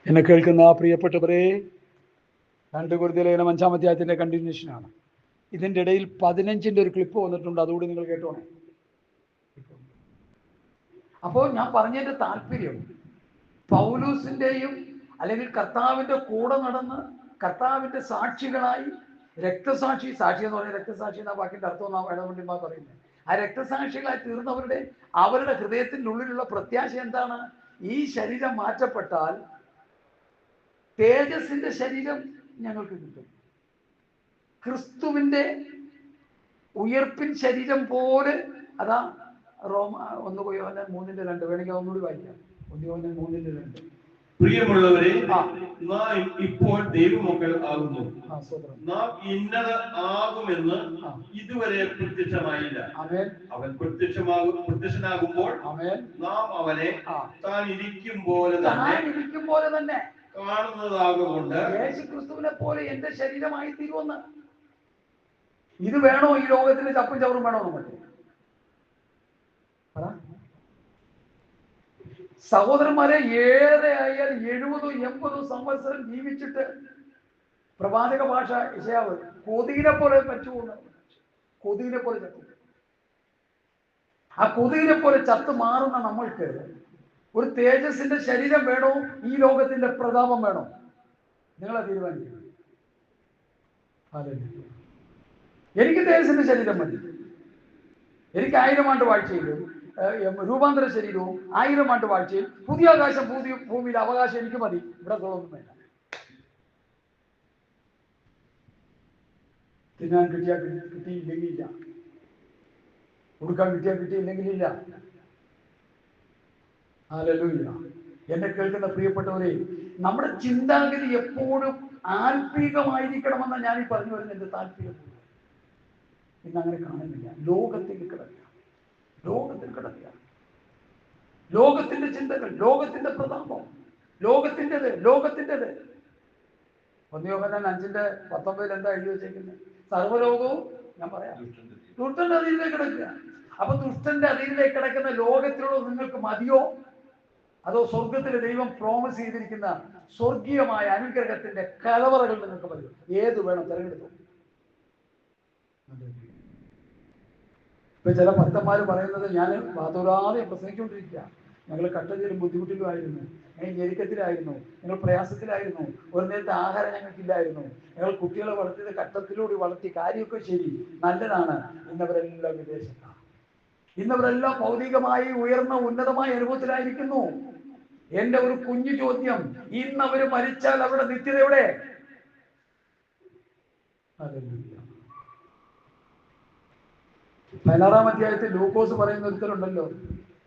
എന്നെ കേൾക്കുന്ന പ്രിയപ്പെട്ടവരെ, 2 കൊരിന്ത്യർ ലേഖനം 5-ാം അധ്യായത്തിൻ്റെ കണ്ടിന്യൂഷനാണ്. ഇതിൻ്റെ ഇടയിൽ 15-ൻ്റെ ഒരു ക്ലിപ്പ് വന്നിട്ടുണ്ട്, അതുകൂടി നിങ്ങൾ കേട്ടോണേ. അപ്പോൾ ഞാൻ പറഞ്ഞതിൻ്റെ താല്പര്യം, പൗലൂസിൻ്റെയും അല്ലെങ്കിൽ കർത്താവിൻ്റെ കൂടെ നടന്ന് കർത്താവിൻ്റെ സാക്ഷികളായി സാക്ഷി എന്ന് പറഞ്ഞാൽ രക്തസാക്ഷി എന്ന വാക്കിൻ്റെ അർത്ഥം എന്നാണ് വേണമെങ്കിൽ പറയുന്നത്. ആ രക്തസാക്ഷികളായി തീർന്നവരുടെ അവരുടെ ഹൃദയത്തിൻ്റെ ഉള്ളിലുള്ള പ്രത്യാശ എന്താണ്? ഈ ശരീരം മാറ്റപ്പെട്ടാൽ തേജസ്സിന്റെ ശരീരം ഞങ്ങൾക്ക് കിട്ടും. ക്രിസ്തുവിന്റെ ഉയർപ്പിൻ ശരീരം പോലെ. അതാ റോമ 1 യോഹന്നാൻ 3:2 വേണമെങ്കിൽ ഒന്നുകൂടി വായിക്കാം. 1 യോഹന്നാൻ 3:2. പ്രിയമുള്ളവരെ, നാം ഇപ്പോൾ ദൈവമക്കൾ ആകുന്നു. നാം ഇന്നത് ആകുമെന്ന് ഇതുവരെ പ്രത്യക്ഷമായില്ല. അവൻ പ്രത്യക്ഷനാകുമ്പോൾ നാം അവനെ താൻ ഇരിക്കും പോലെ തന്നെ കാണുന്നതാകൊണ്ട് യേശുക്രിസ്തുവിനെ പോലെ എന്റെ ശരീരമായി തീരുമെന്ന്. ഇത് വേണോ ഈ ലോകത്തിന്? ചപ്പും ചവറും വേണോ? നമുക്ക് സഹോദരന്മാരെ, ഏറെ ആയാൽ 70-80 സംവത്സരം ജീവിച്ചിട്ട് പ്രവാചക ഭാഷ യെശയ്യാവ് കൊതുകിനെ പോലെ മരിച്ചുപോകുന്ന, കൊതുകിനെ പോലെ ചത്തു. ആ കൊതുകിനെ പോലെ ചത്തു മാറുന്ന നമ്മൾക്ക് ഒരു തേജസ്സിന്റെ ശരീരം വേണോ? ഈ ലോകത്തിന്റെ പ്രതാപം വേണോ? നിങ്ങളെ തീരുമാനിക്കണം. എനിക്ക് തേജസ്സിന്റെ ശരീരം മതി. എനിക്ക് 1000 ആണ്ട് വാഴ്ചയിലും രൂപാന്തര ശരീരവും 1000 ആണ്ട് വാഴ്ചയിൽ പുതിയ ആകാശം പുതിയ ഭൂമിയിലെ അവകാശം എനിക്ക് മതി. ഇവിടെ തോന്നുന്നു വേണ്ട. തിന്നാൻ കിട്ടിയില്ലെങ്കിൽ ഇല്ല, കൊടുക്കാൻ കിട്ടിയില്ലെങ്കിലില്ല. ഹല്ലേലൂയ. എന്നെ കേൾക്കുന്ന പ്രിയപ്പെട്ടവരെ, നമ്മുടെ ചിന്താഗതി എപ്പോഴും ആത്മീകമായിരിക്കണമെന്ന് ഞാൻ ഈ പറഞ്ഞു വരുന്ന എന്റെ താല്പര്യം. ഇന്നങ്ങനെ കാണുന്നില്ല. ലോകത്തിൽ കിടക്കുക, ലോകത്തിന്റെ ചിന്തകൾ, ലോകത്തിന്റെ പ്രതാപം, ലോകത്തിൻ്റെത്. 1 യോഹന്നാൻ 5:19 എന്താ എഴുതി വെച്ചേക്കുന്നത്? സർവ്വലോകവും, ഞാൻ പറയാം, ദുഷ്ടന്റെ അധീനതയിലേക്ക് കിടക്കുക. അപ്പൊ ദുഷ്ടന്റെ അധീനതയിലേക്ക് കിടക്കുന്ന ലോകത്തിലുള്ള നിങ്ങൾക്ക് മതിയോ? അതോ സ്വർഗത്തിലെ ദൈവം പ്രോമിസ് ചെയ്തിരിക്കുന്ന സ്വർഗീയമായ അനുഗ്രഹത്തിന്റെ കലവറകൾ നിങ്ങൾക്ക് മതിയോ? ഏത് വേണം? തിരഞ്ഞെടുത്തു. ഇപ്പൊ ചില ഭക്തന്മാര് പറയുന്നത്, ഞാൻ വാതോരാതെ പ്രസംഗിച്ചുകൊണ്ടിരിക്കുക, ഞങ്ങൾ കട്ടതിലും ബുദ്ധിമുട്ടിലുമായിരുന്നു, ഞങ്ങൾ ഞെരുക്കത്തിലായിരുന്നു, ഞങ്ങൾ പ്രയാസത്തിലായിരുന്നു, ഒരു നേരത്തെ ആഹാരം ഞങ്ങൾക്കില്ലായിരുന്നു, ഞങ്ങൾ കുട്ടികളെ വളർത്തിയത് കട്ടത്തിലൂടെ വളർത്തി, കാര്യമൊക്കെ ശരി, നല്ലതാണ്. ഇന്നവരെല്ലാം വിദേശത്താണ്. ഇന്നവരെല്ലാം ഭൗതികമായി ഉയർന്ന ഉന്നതമായ അനുഭവത്തിലായിരിക്കുന്നു. എന്റെ ഒരു കുഞ്ഞു ചോദ്യം, ഇന്നവര് മരിച്ചാൽ അവരുടെ നിത്യത എവിടെ? 16-ാം അധ്യായത്തിൽ ലൂക്കോസ് പറയുന്ന ഒരുത്തരുണ്ടല്ലോ,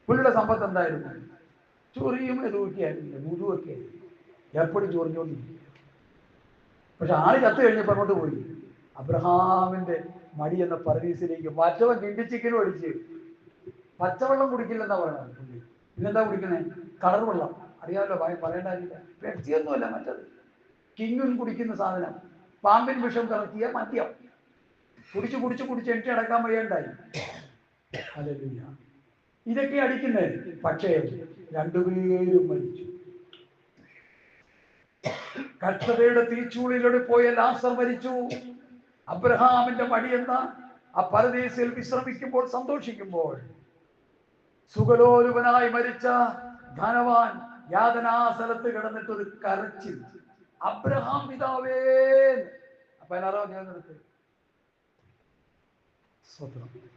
പുള്ളിയുടെ സമ്പത്ത് എന്തായിരുന്നു? ചൊറിയും എതുവൊക്കെയായിരുന്നു, മുഴുവൊക്കെ എപ്പോഴും ചൊറിഞ്ഞോണ്ടിരിക്കും. പക്ഷെ ആള് ചത്തു കഴിഞ്ഞപ്പോൾ അങ്ങോട്ട് പോയി അബ്രഹാമിന്റെ മടി എന്ന പരദീസിലേക്ക്. മറ്റവൻ കിണ്ടിച്ചിക്കനും അടിച്ച് പച്ചവെള്ളം കുടിക്കില്ലെന്നാ പറയണത്. പിന്നെന്താ കുടിക്കണേ? കളർ വെള്ളം. അറിയാമല്ലോ, പറയേണ്ടതില്ല. പെപ്സിയൊന്നുമല്ല, മറ്റത് കിങ്ങുൻ കുടിക്കുന്ന സാധനം, പാമ്പിൻ വിഷം കലർത്തിയ മദ്യം കുടിച്ച് എട്ടി അടക്കാൻ വയ്യാണ്ടായി. ഹല്ലേലൂയ. ഇതൊക്കെ അടിക്കുന്നത്. പക്ഷേ 2 പേരും മരിച്ചു. കഷ്ടതയുടെ തീച്ചൂളിലൂടെ പോയ ലാസർ മരിച്ചു. അബ്രഹാമിന്റെ മടിയെന്ന ആ പരദേശിൽ വിശ്രമിക്കുമ്പോൾ, സന്തോഷിക്കുമ്പോൾ, സുഖലോലുപനായി മരിച്ച ധനവാൻ യാതനാസ്ഥലത്ത് കിടന്നിട്ടൊരു കരച്ചിൽ, അബ്രഹാം പിതാവേ. അപ്പൊ 16-ാം അധ്യായം എടുത്ത്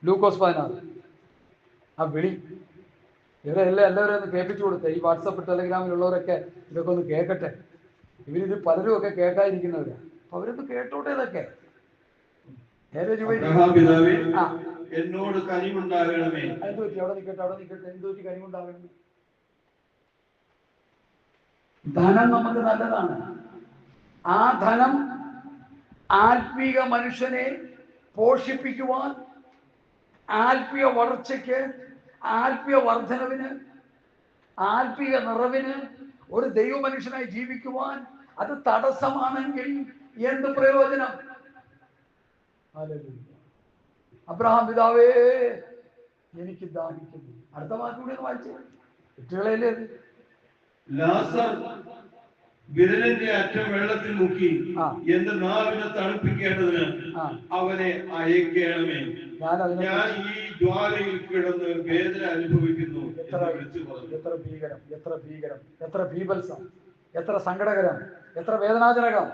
ലൂക്കോസ് 16 ആ വിളി. എല്ലാവരും ഒന്ന് കേൾപ്പിച്ചു കൊടുത്തേ. ഈ വാട്സപ്പ് ടെലഗ്രാമിലുള്ളവരൊക്കെ ഇതൊക്കെ ഒന്ന് കേൾക്കട്ടെ. ഇവരിത് പലരും ഒക്കെ കേൾക്കാതിരിക്കുന്നവരാ. അപ്പൊ അവരൊന്ന് കേട്ടോട്ടെ. ഇതൊക്കെ എന്നോട് കനിവുണ്ടാകണമേ. എന്ത് പറ്റി? അവിടെ നിൽക്കട്ടെ. എന്ത് പറ്റി കനിവുണ്ടാകണമേ? ധനം നമുക്ക് നല്ലതാണ്. ആ ധനം ആത്മീക മനുഷ്യനെ പോഷിപ്പിക്കുവാൻ, ആത്മീയ വളർച്ചയ്ക്ക്, ആത്മീയ വർധനവിന്, ആത്മീയ നിറവിന്, ഒരു ദൈവ മനുഷ്യനായി ജീവിക്കുവാൻ അത് തടസ്സമാണെങ്കിൽ എന്ത് പ്രയോജനം? അബ്രഹാം പിതാവേ, എനിക്ക് ദാഹിക്കുന്നു. അടുത്ത വാക്ക് കൂടി ഒന്ന് വായിച്ചേ. കുട്ടികളല്ലേ ലാസർ വിരലിന്റെ അറ്റം വെള്ളത്തിൽ മുക്കി എന്റെ നാവിനെ തണുപ്പിക്കേണ്ടതിന് അവനെ അയക്കണമേ. ഞാൻ ഈ ജ്വാലയിൽ കിടന്ന് വേദന അനുഭവിക്കുന്നു. എത്ര ഭീകരം, എത്ര ഭീകരം, എത്ര ഭീഭത്സം, എത്ര സങ്കടകരം, എത്ര വേദനാജനകം.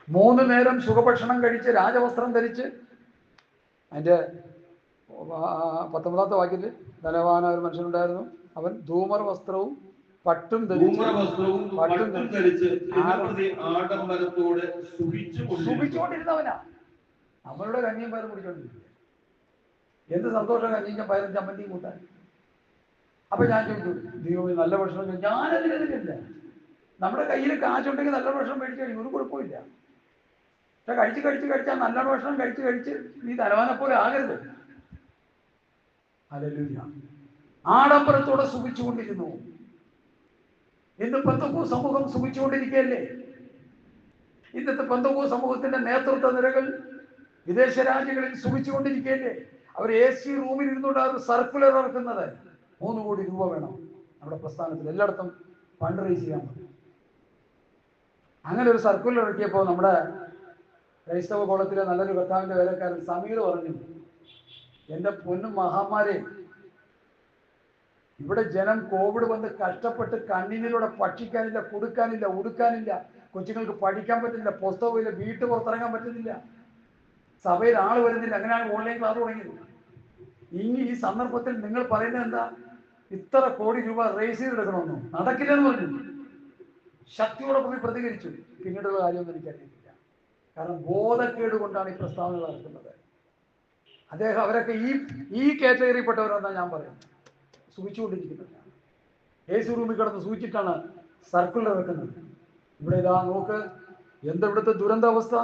മൂന്ന് നേരം സുഖഭക്ഷണം കഴിച്ച് രാജവസ്ത്രം ധരിച്ച്, അതിന്റെ 19ാമത്തെ വാക്യത്തിൽ ധനവാനായ ഒരു മനുഷ്യനുണ്ടായിരുന്നു. അവൻ ധൂമർ വസ്ത്രവും പട്ടും ധരിച്ച് ആഡംബരത്തോടെ സുഖിച്ചുകൊണ്ടിരുന്നവനാ. നമ്മളുടെ കഞ്ഞിയും പയറും കുടിച്ചോണ്ടിരിക്കുക. എന്ത് സന്തോഷം കഞ്ഞിയും പയറും ചമ്മന്തിയും കൂട്ടാൻ. അപ്പൊ ഞാൻ ചോദിച്ചു, ദൈവം നല്ല ഭക്ഷണം. ഞാനതിനെതിരില്ല. നമ്മുടെ കയ്യിൽ കാശുണ്ടെങ്കിൽ നല്ല ഭക്ഷണം മേടിച്ചു കഴിയും, ഒരു കുഴപ്പമില്ല. പക്ഷെ കഴിച്ച് നല്ല ഭക്ഷണം കഴിച്ച് നീ ധനവാനെ പോലെ ആകരുത്. ഹല്ലേലൂയ. ആഡംബരത്തോടെ സുഖിച്ചുകൊണ്ടിരുന്നു. ഇന്ന് പെന്തക്കോസ്ത് സമൂഹം സുഖിച്ചുകൊണ്ടിരിക്കുകയല്ലേ? ഇന്നത്തെ പെന്തക്കോസ്ത് സമൂഹത്തിന്റെ നേതൃത്വ നിരകൾ വിദേശ രാജ്യങ്ങളിൽ സുഖിച്ചുകൊണ്ടിരിക്കുകയല്ലേ? അവർ AC റൂമിൽ ഇരുന്നുകൊണ്ട് അവർ സർക്കുലർ ഇറക്കുന്നത് 3 കോടി രൂപ വേണം നമ്മുടെ പ്രസ്ഥാനത്തിൽ എല്ലായിടത്തും ഫണ്ട് റേസ് ചെയ്യാൻ പറ്റും. അങ്ങനെ ഒരു സർക്കുലർ ഇറക്കിയപ്പോൾ നമ്മുടെ ക്രൈസ്തവ കോളത്തിലെ നല്ലൊരു കർത്താവിന്റെ വേലക്കാരൻ സമീർ പറഞ്ഞു, എന്റെ പൊന്നും മഹാന്മാരെ, ഇവിടെ ജനം കോവിഡ് വന്ന് കഷ്ടപ്പെട്ട് കണ്ണീരിലൂടെ ഭക്ഷിക്കാനില്ല, കൊടുക്കാനില്ല, ഉടുക്കാനില്ല, കൊച്ചുങ്ങൾക്ക് പഠിക്കാൻ പറ്റുന്നില്ല, പുസ്തകമില്ല, വീട്ടു പുറത്തിറങ്ങാൻ പറ്റുന്നില്ല, സഭയിൽ ആള് വരുന്നില്ല. അങ്ങനെയാണ് ഓൺലൈൻ ക്ലാസ് തുടങ്ങിയത്. ഇനി ഈ സന്ദർഭത്തിൽ നിങ്ങൾ പറയുന്നത് എന്താ? ഇത്ര കോടി രൂപ റേസ് ചെയ്തെടുക്കണമെന്നോ? നടക്കില്ലെന്ന് പറഞ്ഞു. ശക്തിയോടെ പോയി പ്രതികരിച്ചു. പിന്നീടുള്ള കാര്യമൊന്നും എനിക്കറിയില്ല. കാരണം ബോധക്കേട് കൊണ്ടാണ് ഈ പ്രസ്താവന നടത്തുന്നത്. അദ്ദേഹം അവരൊക്കെ ഈ കാറ്റഗറിയിൽപ്പെട്ടവരെന്നാണ് ഞാൻ പറയുന്നത്. സൂചിച്ചുകൊണ്ടിരിക്കുന്നവരാണ്. AC റൂമിൽ കിടന്ന് സൂചിച്ചിട്ടാണ് സർക്കുലർ വെക്കുന്നത്. ഇവിടെ ഇതാ നോക്ക്, എന്തെവിടുത്തെ ദുരന്താവസ്ഥ.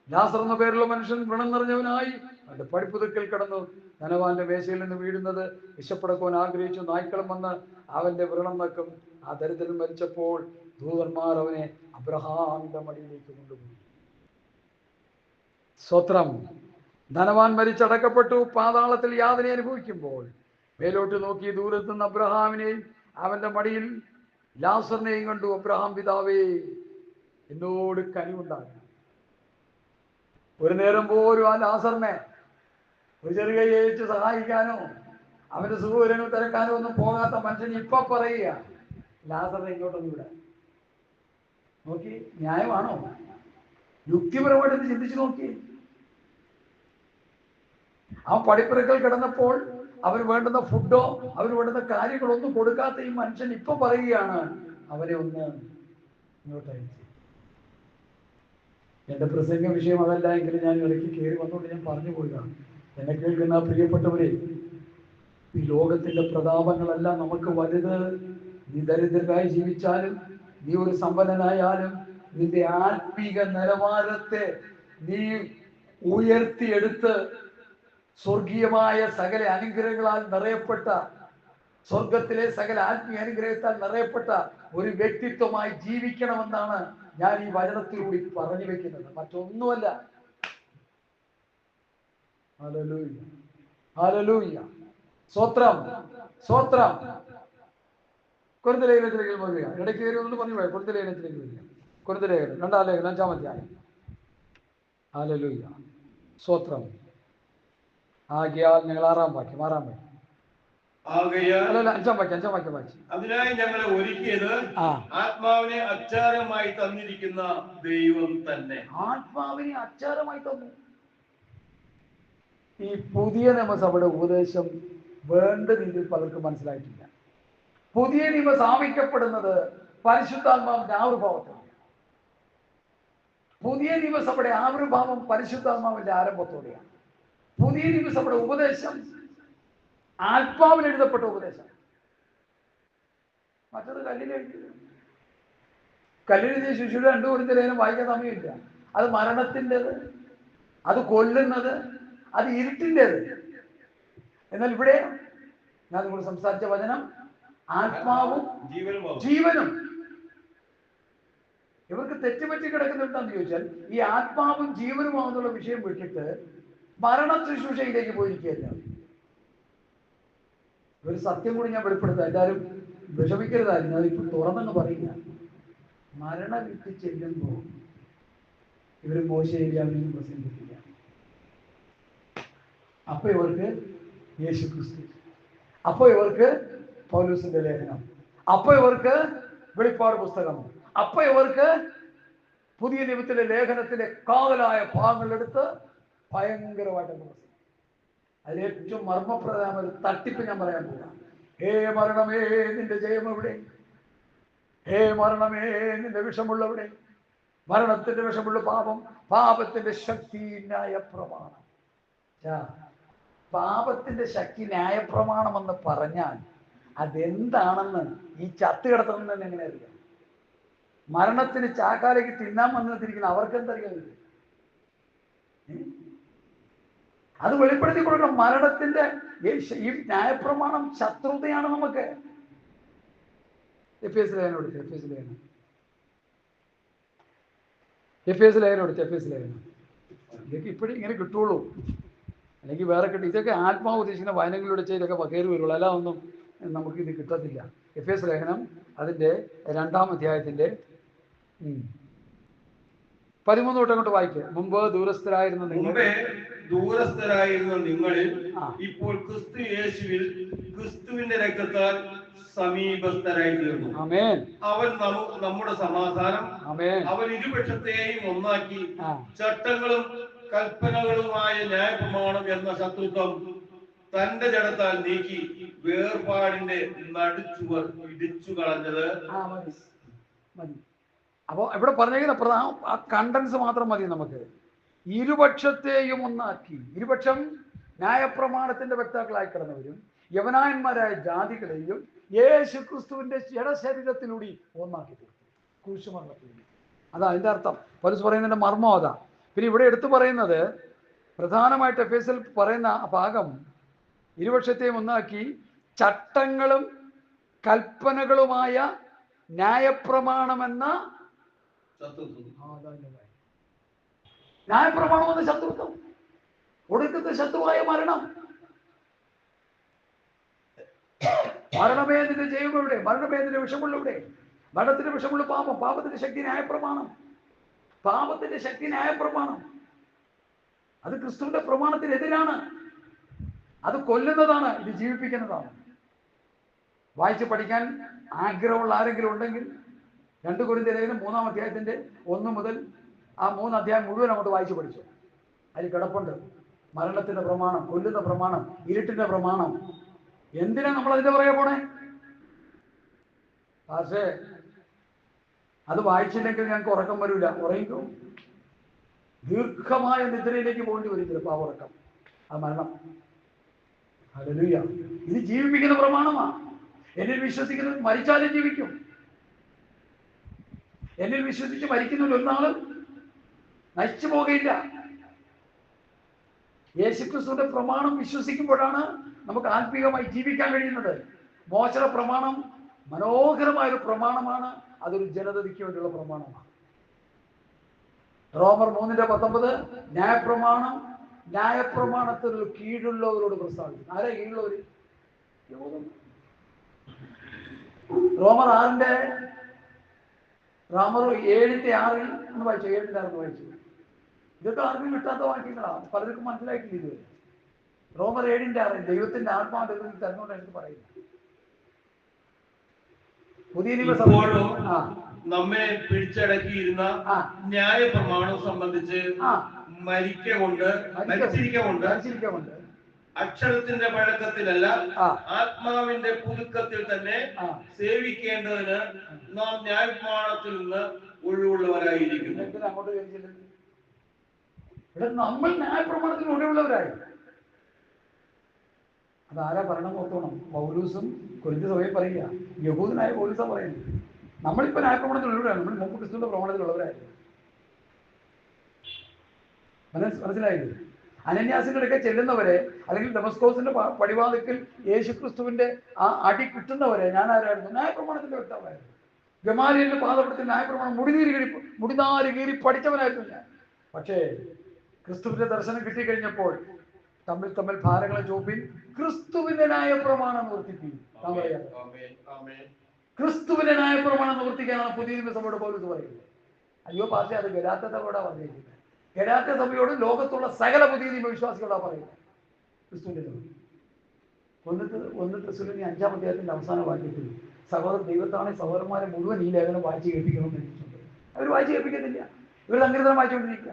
ലാസർ എന്ന പേരുള്ള മനുഷ്യൻ വ്രണം നിറഞ്ഞവനായി അവന്റെ പടിപ്പുതുക്കൽ കിടന്നു. ധനവാന്റെ മേശയിൽ നിന്ന് വീഴുന്നത് വിശപ്പടക്കുവാൻ ആഗ്രഹിച്ചു. നായ്ക്കളും വന്ന് അവന്റെ വ്രണം നക്കും. ആ ദരിദ്രൻ മരിച്ചപ്പോൾ ദൂതന്മാർ അവനെ അബ്രഹാമിന്റെ മടിയിലേക്ക് കൊണ്ടുപോയി. സ്വത്രം. ധനവാൻ മരിച്ചടക്കപ്പെട്ടു. പാതാളത്തിൽ യാതന അനുഭവിക്കുമ്പോൾ മേലോട്ട് നോക്കി ദൂരത്ത് നിന്ന് അബ്രഹാമിനെയും അവന്റെ മടിയിൽ ലാസറിനെയും കണ്ടു. അബ്രഹാം പിതാവേ, എന്നോട് കനിവുണ്ടാകും. ഒരു നേരം പോലും ആ ലാസറിനെ ഒരു ചെറിയ ഏച്ച് സഹായിക്കാനോ അവന്റെ സുഖവിവരങ്ങൾ തിരക്കാനോ ഒന്നും പോകാത്ത മനുഷ്യൻ ഇപ്പൊ പറയുക, ലാസറിനെ ഇങ്ങോട്ടൊന്നും വിടാൻ. നോക്കി, ന്യായമാണോ? യുക്തിപരമായിട്ട് ചിന്തിച്ചു നോക്കി. ആ പടിപ്പുരക്കൽ കിടന്നപ്പോൾ അവന് വേണ്ടുന്ന ഫുഡോ അവന് വേണ്ടുന്ന കാര്യങ്ങളൊന്നും കൊടുക്കാത്ത ഈ മനുഷ്യൻ ഇപ്പൊ പറയുകയാണ്, അവരെ ഒന്ന് ഇങ്ങോട്ട് അയച്ചു. എന്റെ പ്രസംഗ വിഷയം അതല്ല എങ്കിലും ഞാൻ ഇടയ്ക്ക് കയറി വന്നുകൊണ്ട് ഞാൻ പറഞ്ഞു പോയതാണ്. എന്നെ കേൾക്കുന്ന പ്രിയപ്പെട്ടവരെ, ഈ ലോകത്തിന്റെ പ്രതാപങ്ങളെല്ലാം നമുക്ക് വലുത്. നീ ദരിദ്രരായി ജീവിച്ചാലും, നീ ഒരു സമ്പന്നനായാലും, നിന്റെ ആത്മീക നിലവാരത്തെ നീ ഉയർത്തിയെടുത്ത് സ്വർഗീയമായ സകല അനുഗ്രഹങ്ങളാൽ നിറയപ്പെട്ട, സ്വർഗത്തിലെ സകല ആത്മീയ അനുഗ്രഹത്താൽ നിറയപ്പെട്ട ഒരു വ്യക്തിത്വമായി ജീവിക്കണമെന്നാണ് ഞാൻ ഈ വചനത്തിലൂടെ പറഞ്ഞു വെക്കുന്നത്. മറ്റൊന്നുമല്ല. ഹല്ലേലൂയ, ഹല്ലേലൂയ, സ്തോത്രം, സ്തോത്രം. കൊരിന്ത്യർ ലേഖനത്തിലേക്ക് വരിക. ഇടയ്ക്ക് കയറി ഒന്ന് പറഞ്ഞു പോയ കൊരിന്ത്യർ ലേഖനത്തിലേക്ക് വരിക. കൊരിന്ത്യർ ലേഖനം 2-ാം ലേഖനം 5-ാം അധ്യായം. ഹല്ലേലൂയ, സ്തോത്രം. ആകയാൽ ഞങ്ങൾ 6-ാം വാക്യം 5-ാം വാക്യം വായിച്ചു. അതിനായി ഞങ്ങളെ ഒരുക്കിയത് ആത്മാവിനെ അച്ചാരമായി തന്നിരിക്കുന്ന ദൈവം തന്നെ. ആത്മാവിനെ അച്ചാരമായി തന്നു. ഈ പുതിയ നിയമസഭയുടെ ഉപദേശം വേണ്ട രീതിയിൽ പലർക്കും മനസ്സിലായിട്ടില്ല. പുതിയ നിയമം സ്ഥാപിക്കപ്പെടുന്നത് പരിശുദ്ധാത്മാവിന്റെ ആവിർഭാവത്തോടെയാണ്. പുതിയ നിയമസഭയുടെ ആവിർഭാവം പരിശുദ്ധാത്മാവിന്റെ ആരംഭത്തോടെയാണ്. പുതിയ നിയമസഭയുടെ ഉപദേശം ആത്മാവിൽ എഴുതപ്പെട്ട ഉപദേശം. മറ്റത് കല്ലിലെഴുതിയ ശിശുവിടെ 2 കൊരിന്ത്യർ ലേഖനം വായിക്കാൻ സമയമില്ല. അത് മരണത്തിൻ്റെത്, അത് കൊല്ലുന്നത്, അത് ഇരുട്ടിൻ്റെത്. എന്നാൽ ഇവിടെ ഞാൻ നിങ്ങൾ സംസാരിച്ച വചനം ആത്മാവും ജീവനും. ഇവർക്ക് തെറ്റുപറ്റി കിടക്കുന്നുണ്ടെന്ന് ചോദിച്ചാൽ ഈ ആത്മാവും ജീവനുമാണെന്നുള്ള വിഷയം വിട്ടിട്ട് മരണ ശുശ്രൂഷയിലേക്ക് പോയിരിക്കുകയല്ല. ഒരു സത്യം കൂടി ഞാൻ വെളിപ്പെടുത്താം, എല്ലാവരും വിഷമിക്കരുതായിരുന്നു, അതിപ്പോൾ തുറന്നെന്ന് പറയുക. മരണവിധി ചെല്ലുമ്പോൾ ഇവർ മോശയില്ലാതെയും പ്രസംഗിക്കില്ല. അപ്പൊ ഇവർക്ക് യേശു ക്രിസ്തു, അപ്പൊ ഇവർക്ക് പൗലോസിന്റെ ലേഖനം, അപ്പൊ ഇവർക്ക് വെളിപ്പാട് പുസ്തകം, അപ്പൊ ഇവർക്ക് പുതിയ നിയമത്തിലെ ലേഖനത്തിലെ കാതലായ ഭാഗങ്ങളെടുത്ത് ഭയങ്കരമായിട്ട് പ്രസംഗിക്കും. അതിൽ ഏറ്റവും മർമ്മപ്രധാന ഒരു തട്ടിപ്പ് ഞാൻ പറയാൻ പോകാം. ഹേ മരണമേ നിന്റെ ജയം എവിടെ? ഹേ മരണമേ നിന്റെ വിഷമുള്ളവിടെ? മരണത്തിന്റെ വിഷമുള്ള പാപം, പാപത്തിന്റെ ശക്തി ന്യായപ്രമാണം. പാപത്തിന്റെ ശക്തി ന്യായപ്രമാണമെന്ന് പറഞ്ഞാൽ അതെന്താണെന്ന് ഈ ചത്ത് കിടത്തുന്നതെന്ന് എങ്ങനെ അറിയാം? മരണത്തിന് ചാക്കാലേക്ക് തിന്നാൻ വന്നിരിക്കുന്ന അവർക്ക് എന്തറിയാം? അത് വെളിപ്പെടുത്തി കൊടുക്കണം. മരണത്തിന്റെ ഈ ന്യായപ്രമാണം ശത്രുതയാണ് നമുക്ക്. എഫേസ് ലേഖനം എടുത്ത്, എഫേസ് ലേഖനം ഇതൊക്കെ ഇപ്പോഴും ഇങ്ങനെ കിട്ടുള്ളൂ, അല്ലെങ്കിൽ വേറെ കിട്ടും. ഇതൊക്കെ ആത്മാവ് ഉദ്ദേശിക്കുന്ന വായനകളിലൂടെ ചെയ്തൊക്കെ കയറി വരുള്ളൂ, അല്ല ഒന്നും നമുക്ക് ഇത് കിട്ടത്തില്ല. എഫേസ് ലേഖനം അതിൻ്റെ 2-ാം അധ്യായത്തിൻ്റെ 13 തൊട്ട് അങ്ങോട്ട് വായിക്കുക. മുമ്പ് ദൂരസ്ഥരായിരുന്ന നിങ്ങളിൽ ഇപ്പോൾ ക്രിസ്തു യേശുവിൽ ക്രിസ്തുവിന്റെ രക്തത്താൽ സമീപസ്ഥരായി തീർന്നു. ആമേൻ. അവൻ നമ്മുടെ സമാധാനം. ആമേൻ. അവൻ ഇരുപക്ഷത്തെയും ഒന്നാക്കി ചട്ടങ്ങളും കൽപ്പനകളുമായ ന്യായപ്രമാണം എന്ന ശത്രുത്വം തന്റെ ജഡത്താൽ നീക്കി വേർപാടിന്റെ നടുച്ചുവർ ഇടിച്ചു കളഞ്ഞത്. അപ്പോ ഇവിടെ പറഞ്ഞേക്കുന്ന ആ കണ്ടൻസ് മാത്രം മതി നമുക്ക്. ഇരുപക്ഷത്തെയും ഒന്നാക്കി. ഇരുപക്ഷം ന്യായപ്രമാണത്തിന്റെ വക്താക്കളായി കിടന്നവരും യവനായന്മാരായ ജാതികളെയും യേശു ക്രിസ്തുവിന്റെ ജഡശരീരത്തിലൂടെ ഒന്നാക്കി തീർത്തു, കുരിശുമരണത്തിലൂടെ. അതാ അതിന്റെ അർത്ഥം. പൗലോസ് പറയുന്നതിന്റെ മർമ്മം അതാ. പിന്നെ ഇവിടെ എടുത്തു പറയുന്നത് പ്രധാനമായിട്ട് എഫേസിൽ പറയുന്ന ആ ഭാഗം, ഇരുപക്ഷത്തെയും ഒന്നാക്കി ചട്ടങ്ങളും കൽപ്പനകളുമായ ന്യായപ്രമാണമെന്ന ന്യായപ്രമാണം എന്ന ശത്രുത്വം, ഒടുക്കത്തെ ശത്രുവായ മരണം. മരണമേ നിന്റെ ജയം എവിടെ? മരണമേ നിന്റെ വിഷമുള്ള എവിടെ? മരണത്തിന്റെ വിഷമുള്ള പാപം, പാപത്തിന്റെ ശക്തി ന്യായപ്രമാണം. പാപത്തിന്റെ ശക്തി ന്യായപ്രമാണം അത് ക്രിസ്തുവിന്റെ പ്രമാണത്തിനെതിരാണ്. അത് കൊല്ലുന്നതാണ്, ഇത് ജീവിപ്പിക്കുന്നതാണ്. വായിച്ച് പഠിക്കാൻ ആഗ്രഹമുള്ള ആരെങ്കിലും ഉണ്ടെങ്കിൽ 2 കൊരിന്ത്യർ ലേഖനം 3-ാം അധ്യായത്തിന്റെ 1 മുതൽ ആ 3 അധ്യായം മുഴുവൻ അങ്ങോട്ട് വായിച്ച് പഠിച്ചു. അതിൽ കിടപ്പുണ്ട് മരണത്തിന്റെ പ്രമാണം, കൊല്ലുന്ന പ്രമാണം, ഇരുട്ടിന്റെ പ്രമാണം. എന്തിനാ നമ്മൾ അതിന്റെ പുറകെ പോണേ? പക്ഷേ അത് വായിച്ചില്ലെങ്കിൽ ഞങ്ങൾക്ക് ഉറക്കം വരില്ല. ഉറങ്ങിക്കും, ദീർഘമായ നിദ്രയിലേക്ക് പോകേണ്ടി വരും ചിലപ്പോൾ. ആ ഉറക്കം, ആ മരണം. ഹല്ലേലൂയ. ഇത് ജീവിപ്പിക്കുന്ന പ്രമാണമാണ്. എന്നിൽ വിശ്വസിക്കുന്നത് മരിച്ചാലും ജീവിക്കും. എന്നിൽ വിശ്വസിച്ച് മരിക്കുന്നതിൽ ഒരു നാളും നശിച്ചു പോകുകയില്ല. യേശുക്രിസ്തുവിന്റെ പ്രമാണം വിശ്വസിക്കുമ്പോഴാണ് നമുക്ക് ആത്മീകമായി ജീവിക്കാൻ കഴിയുന്നത്. മോശന പ്രമാണം മനോഹരമായൊരു പ്രമാണമാണ്. അതൊരു ജനതയ്ക്ക് വേണ്ടിയുള്ള പ്രമാണമാണ്. റോമർ 3:19 ന്യായപ്രമാണം ന്യായപ്രമാണത്തിന് കീഴുള്ളവരോട് പ്രസ്താവിക്കുന്നു. ആരെ കീഴുള്ളവര്? റോമർ 7:6 എന്ന് വായിച്ചു. 7:6 വായിച്ചു. ഇതൊക്കെ ആർക്കും കിട്ടാത്ത വാക്യങ്ങളാണ്, പലർക്കും മനസ്സിലായിട്ടില്ല ഇതുവരെ. റോമർ 7:6 ദൈവത്തിന്റെ ആത്മാവ് തന്നുകൊണ്ട് എനിക്ക് പറയുന്നു. പുതിയ നിയമം നമ്മെ പിടിച്ചടക്കിയിരുന്ന ന്യായപ്രമാണം സംബന്ധിച്ച് മരിച്ചിരിക്കൊണ്ട് അക്ഷരത്തിന്റെ പഴക്കത്തിലല്ല ആത്മാവിന്റെ പുതുക്കത്തിൽ തന്നെ സേവിക്കേണ്ടതിന് നാം ന്യായപ്രമാണത്തിൽ നിന്ന് ഒഴിവുള്ളവരായിരിക്കുന്നു. അങ്ങോട്ട് ഇവിടെ നമ്മൾ ന്യായപ്രമാണത്തിന് ഒഴിവുള്ളവരായി. അതാരാ പറയണം നോക്കണം? പൗലൂസും കൊരിന്ത്യർ സഭയിൽ പറയുക, യഹൂദനായ പൗലൂസാ പറയുന്നത്. നമ്മളിപ്പോൾ ന്യായപ്രമാണത്തിൽ ഉള്ളവരാണ്. നമ്മൾ മുമ്പ് ക്രിസ്തുവിന്റെ പ്രമാണത്തിലുള്ളവരായിരുന്നു. മനസ്സിലായില്ലേ? അനന്യാസികളൊക്കെ ചെല്ലുന്നവരെ, അല്ലെങ്കിൽ ഡെമസ്കോസിന്റെ പടിവാതിക്കൽ യേശുക്രിസ്തുവിന്റെ ആ അടി കിട്ടുന്നവരെ ഞാൻ ആരായിരുന്നു? ന്യായപ്രമാണത്തിന്റെ വ്യക്തമായിരുന്നു. ഗമാലിയലിന്റെ പാദപ്പെടുത്തി ന്യായപ്രമാണം മുടിനാരി കീറി പഠിച്ചവനായിരുന്നു ഞാൻ. പക്ഷേ ക്രിസ്തുവിന്റെ ദർശനം കിട്ടിക്കഴിഞ്ഞപ്പോൾ തമ്മിൽ തമ്മിൽ ഭാരങ്ങളെ ചുമപ്പിൻ, ക്രിസ്തുവിന്റെ ന്യായപ്രമാണം നിവർത്തിപ്പിൻ. ക്രിസ്തുവിന്റെ ന്യായപ്രമാണം നിവർത്തിക്കാനാണ് പുതിയ നിയമസഭയുടെ പൗലോസ് പറയുന്നത്. അയ്യോ പാസ്റ്റേ, അത് ഗലാത്യ സഭയോടാ പറഞ്ഞിരിക്കുന്നത്. ഗലാത്യ സഭയോട് ലോകത്തുള്ള സകല പുതിയ നിയമ വിശ്വാസികളോടാ പറയുന്നത്. ക്രിസ്തുവിന്റെ ഒന്ന് തെസ്സലോനിക്കർ 5-ാം അധ്യായത്തിന്റെ അവസാന വാക്യത്തിൽ സഹോദര ദൈവത്താണ് സഹോദരന്മാരെ മുഴുവൻ ഈ ലേഖനം വായിച്ച് കേൾപ്പിക്കണമെന്ന് എഴുതിയിട്ടുണ്ട്. അവർ വായിച്ച് കേൾപ്പിക്കത്തില്ല, ഇവർ സങ്കീർത്തനം വായിച്ചുകൊണ്ടിരിക്കുക.